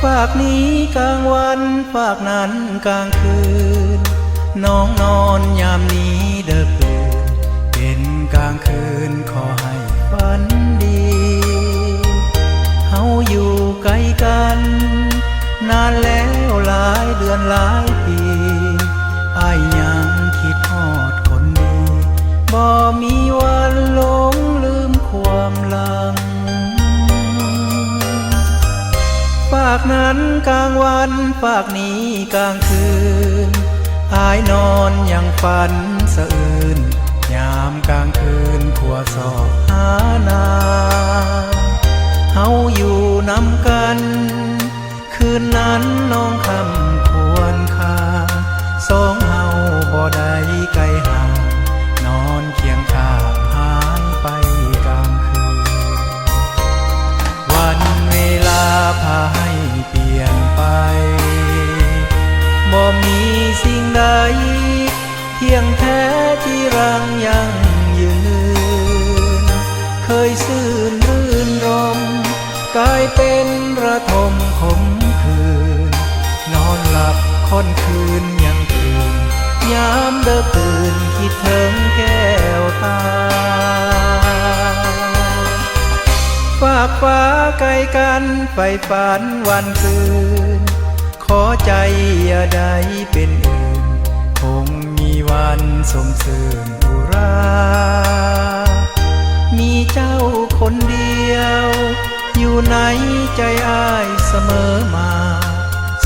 ฝากนี้กลางวันฝากนั้นกลางคืนน้องนอนยามนี้เด้อคืนเป็นกลางคืนขอให้ฝันดีเฮาอยู่ไกลกันนานแล้วหลายเดือนหลายปีอ้ายยังคิดฮอดคนดีบ่มีวันหลงลืมความหลังฝากนั้นกลางวันฝากนี้กลางคืนอ้ายนอนยังฝันสะอื้นยามกลางคืนขัวสอบหานางเฮาอยู่นำกันคืนนั้นน้องคำควรค่าสองเฮาบ่ได้ไกลห่างนอนเคียงข้างหายไปกลางคืนวันเวลาพาให้เปลี่ยนไปบ่มีสิ่งใดเพียงแท้ที่รังยังยืนเคยซื่นรื่นรมกลายเป็นระทมขมคืนนอนหลับค่อนคืนยังตื่นยามเด้อตื่นคิดถึงแก้วตาฝากฟ้าไกลกันไฟฝันวันคืนขอใจอย่าได้เป็นอื่นคงมีวันสมสื่นอุรามีเจ้าคนเดียวอยู่ในใจอ้ายเสมอมา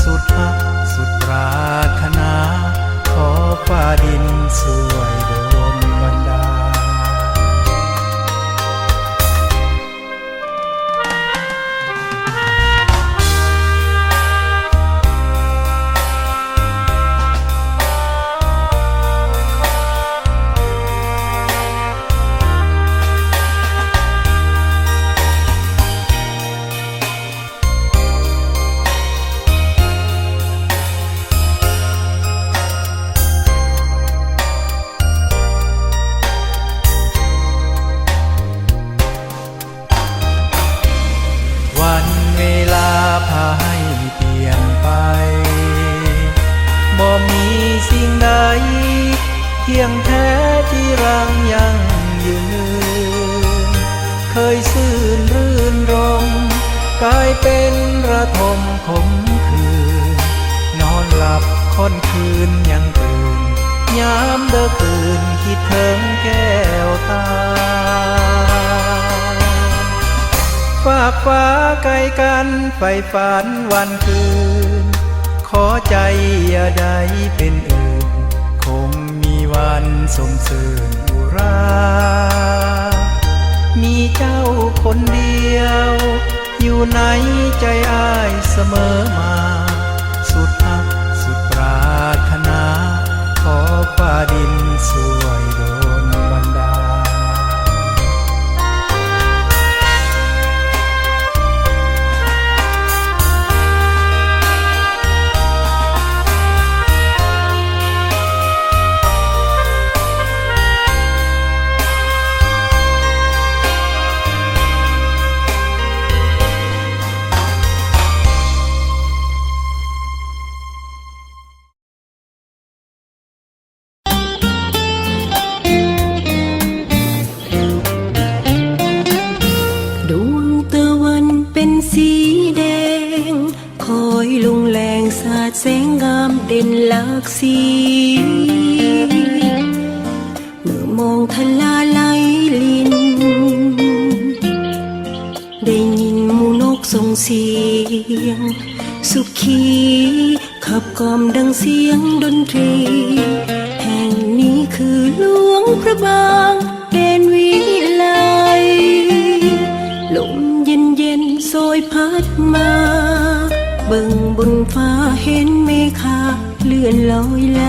สุดฮักสุดปรารถนาขอฟ้าดินสวยโดนบันดาลวันเวลาพาให้เปลี่ยนไปบ่มีสิ่งใดเพียงแท้ที่รังยังยืนเคยซื่นรื่นรมกลายเป็นระทมขมคืนนอนหลับค่อนคืนยังตื่นยามเด้อตื่นคิดถึงแก้วตาฝากฟ้าไกลกันไฟฝันวันคืนขอใจอย่าได้เป็นอื่นคงมีวันสมสื่นอุรามีเจ้าคนเดียวอยู่ในใจอ้ายเสมอมาสุดฮักสุดปรารถนาขอฟ้าดินสวยโดนบันดาลสีแดงคอยลุงแรงสาดแสงงามเด่นหลากสีเมื่อมองทะลาไหลลินได้ยินหมูนกส่งเสียงสุขีขับกล่อมดังเสียงดนตรีแห่งนี้คือหลวงพระบางแดนวิไลลมเย็นเย็นโสยพัดมาเบิ่งบนฟ้าเห็นเมฆาเลื่อนลอยไหล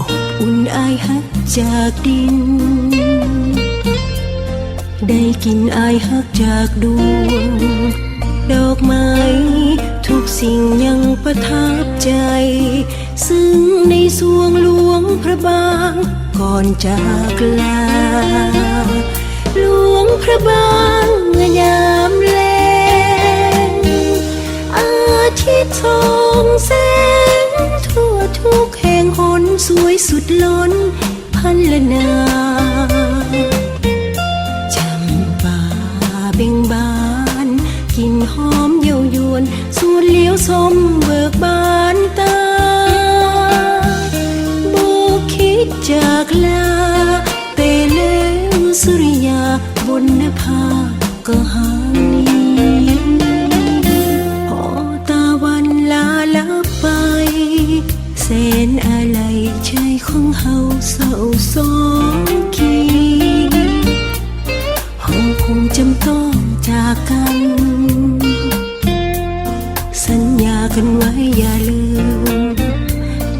อบอุ่นอายฮักจากดินได้กินอายฮักจากดวงดอกไม้ทุกสิ่งยังประทับใจซึ่งในสวงหลวงพระบางก่อนจากลาหลวงพระบางเมื่อยามแลง องแสงทั่วทุกแห่งหนสวยสุดล้นพันละนาจำป่าเบ่งบานกลิ่นหอมเย้ายวนส่วนเลี้ยวชมเบิกบานตาโบคิดจากลาแต่แล้วสุริยาบนนภาก็หายพอตะวันลาลับไปแสนอะไรใจของเฮาเศร้าโศกีเฮาคงจำต้องจากกันสัญญากันไว้อย่าลืม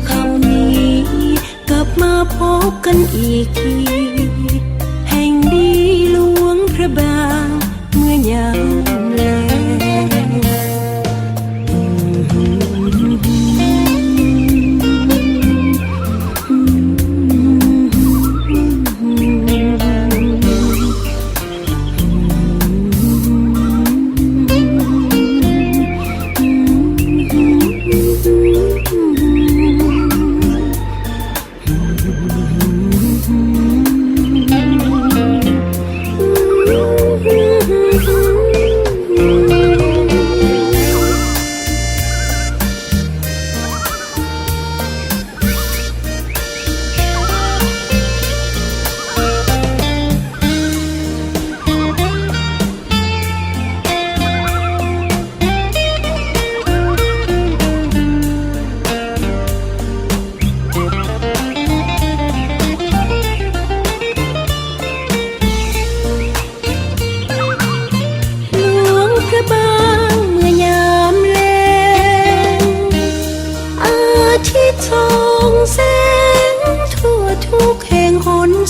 คำนี้กลับมาพบกันอีกทีแห่งดีหลวงพระบางเมื่อยามแล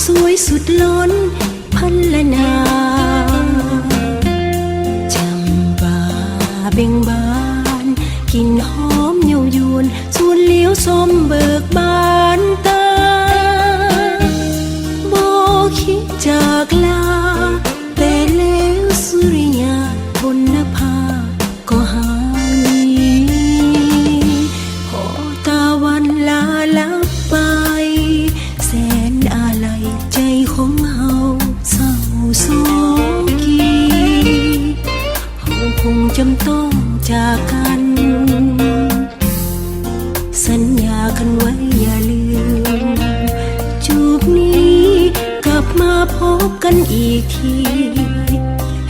สวยสุดล้นพันละนาจำป่าเบ่งบานกลิ่นหอมเย้ายวนส่วนเลี้ยวชมเบิกบานตาโบคิดจากลาแต่แล้วสุริยาบนนภาก็หายพอตะวันลาลับไปแสนอะไรใจของเฮาเศร้าโศกีเฮาคงจำต้องจากกันสัญญากันไว้อย่าลืมจูบนี้กลับมาพบกันอีกที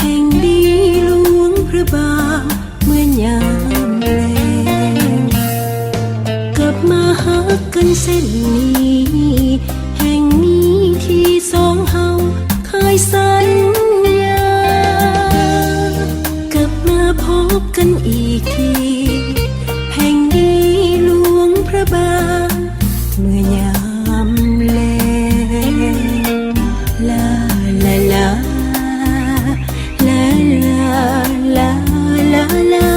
แห่งดีหลวงพระบางเมื่อยามแลงกลับมาหักกันเส้นนี้แห่งนี้ที่สองเฮาเคยสัญญากลับมาพบกันอีกทีแห่งนี้หลวงพระบางเมื่อยามแลงลาลาลาลาลาลาลาลาลา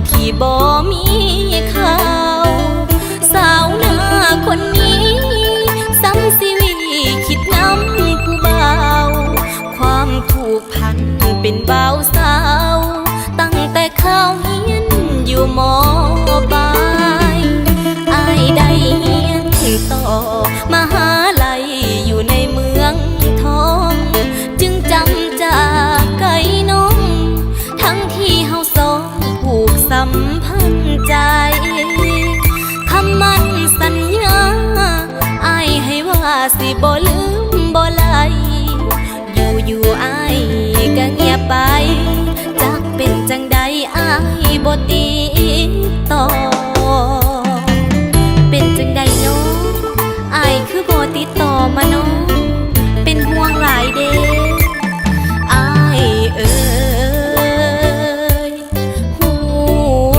ที่บ่มีเขาสาวหน้าคนนี้ซ้ำสิวีคิดน้ำผู้เบาความผูกพันเป็นบ่าวสาวตั้งแต่เข้าเฮียนอยู่ม.ปลายอายได้เฮียนต่อมหาลัยอยู่ในเมืองทองจึงจำจากไกลน้องทั้งที่เฮาสองผูกสัมพันธ์ใจคำมั่นสัญญาอายให้ว่าสิบ่ลืมบ่ไหลอยู่อายก็เงียบไปจักเป็นจังใดอายบ่ติดต่อเป็นจังใดเนาะอายคือบ่ติดต่อมาเนาะเป็นห่วงหลายเด้อายเอ่ยหัว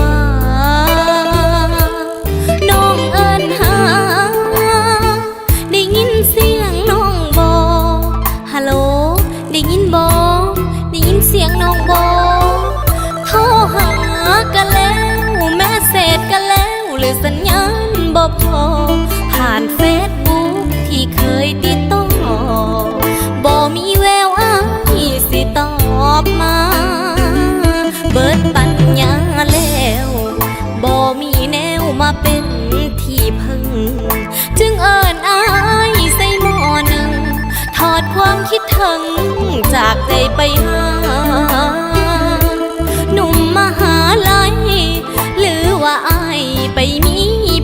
น้องเอิ้นหาได้ยินเสียงน้องบ่ฮัลโหลได้ยินบ่ได้ยินเสียงน้องบ่โทรหากันแล้วแม่เสร็จกันแล้วหรือสัญญาณบ่พอผ่านเฟซบุ๊กที่เคยติดต่อบ่มีแววอายสิตอบมาเบิดปัญญาแล้วบ่มีแนวมาเป็นที่พึ่งจึงเอิ้นอายใส่หม้อหนึ่งถอดความคิดถึงจากใจไปหาหนุ่มมหาลัยหรือว่าอายไปมี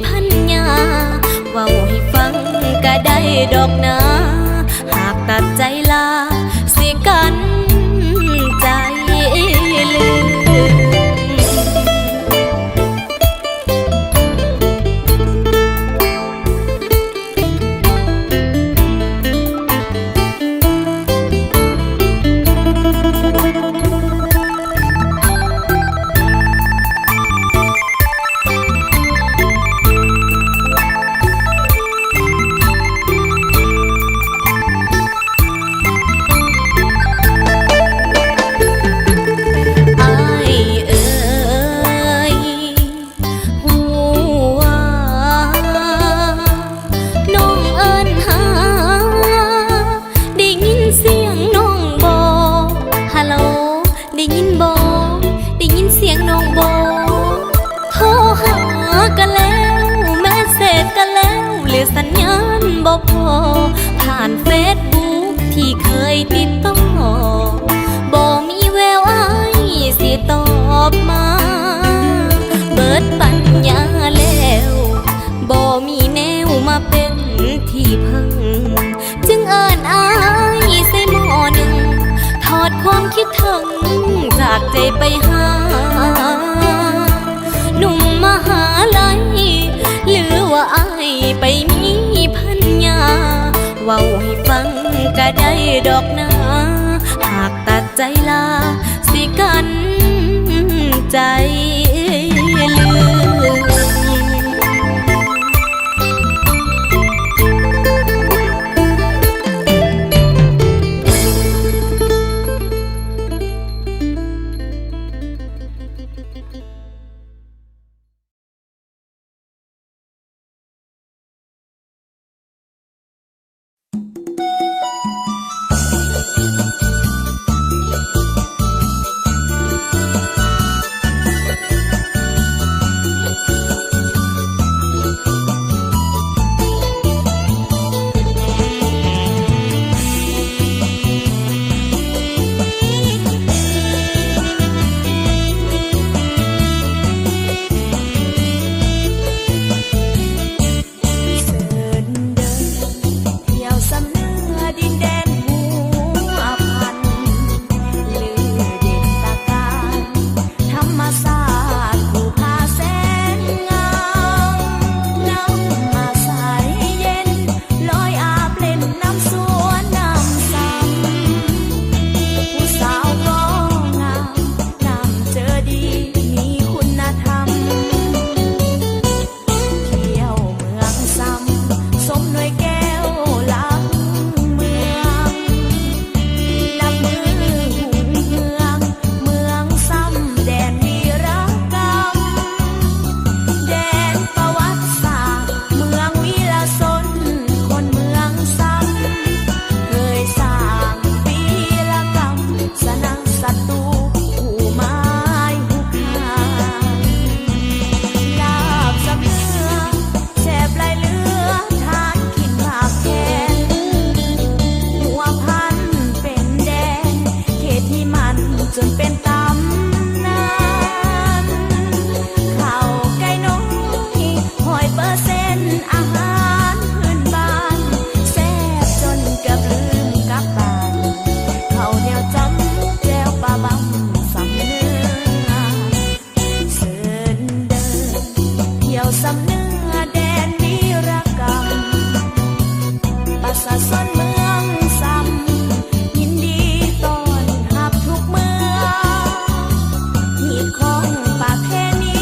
พันยาเว้าให้ฟังก็ได้ดอกนะหากตัดใจลาสิกันใจลืม คิดถึงจากใจไปหาหนุ่มมหาลัยหรือว่าอายไปมีพันยาเว้าให้ฟังก็ได้ดอกนะหากตัดใจลาสิกันใจลืม จนเป็นตำนานข้าวไก่น้อย100%อาหารพื้นบ้านแซ่บจนเกือบลืมกลับบ้านข้าวเหนียวจ้ำแจ่วปลาบำสำเนื้อเสิร์นเดินเที่ยวสำเนื้อแดนวีรกรรมประสาทซ่อนเมืองซ้ำยินดีต้อนรับทุกเมื่อหีบของประเพณี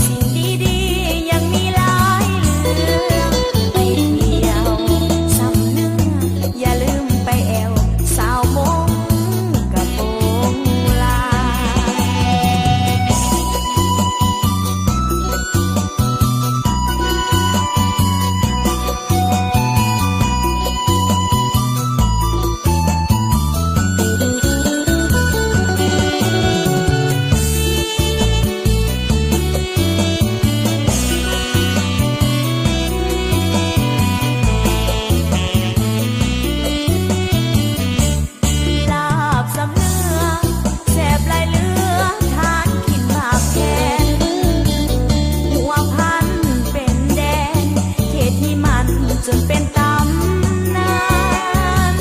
สิ่งดีๆยังมีหลายเหลือไปเที่ยวสำเนื้ออย่าลืมไปแอวสาวมงกะโปงลายลาบสำเนื้อแซ่บหลายเหลือทานกินมากแกนหัวพันเป็นแดนเขตที่มันจนเป็นตำนาน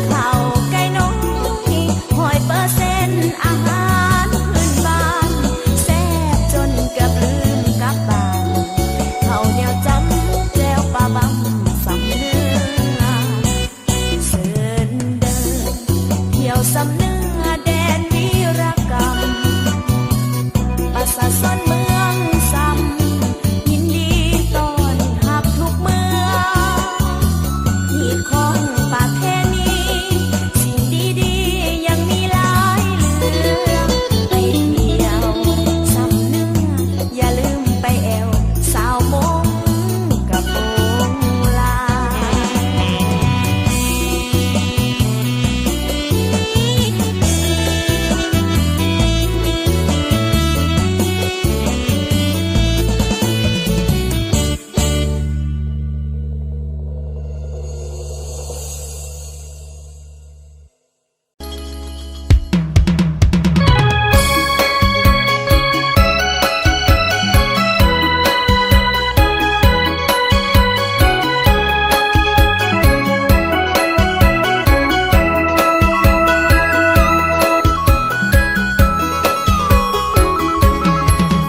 ข้าวไก่น้อย100%อาหารพื้นบ้านแซ่บจนเกือบลืมกลับบ้านข้าวเหนียวจ้ำแจ่วปลาบำสำเนื้อเสิร์นเดินเที่ยวสำเนื้อแดนวีรกรรมประสาทซ่อนเมืองซ้ำยินดีต้อนรับทุกเมื่อหีบของประเพณีสิ่งดีๆยังมีหลายเหลือไปเที่ยวสำเนื้ออย่าลืมไปแอวสาวมงกะโปงลาย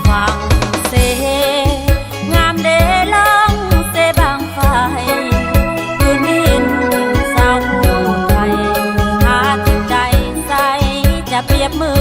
ฟังเสงามเดลองเสบางไฟคืนดินสาวผู้ไทยหาจิตใจใสจะเปรียบเหมื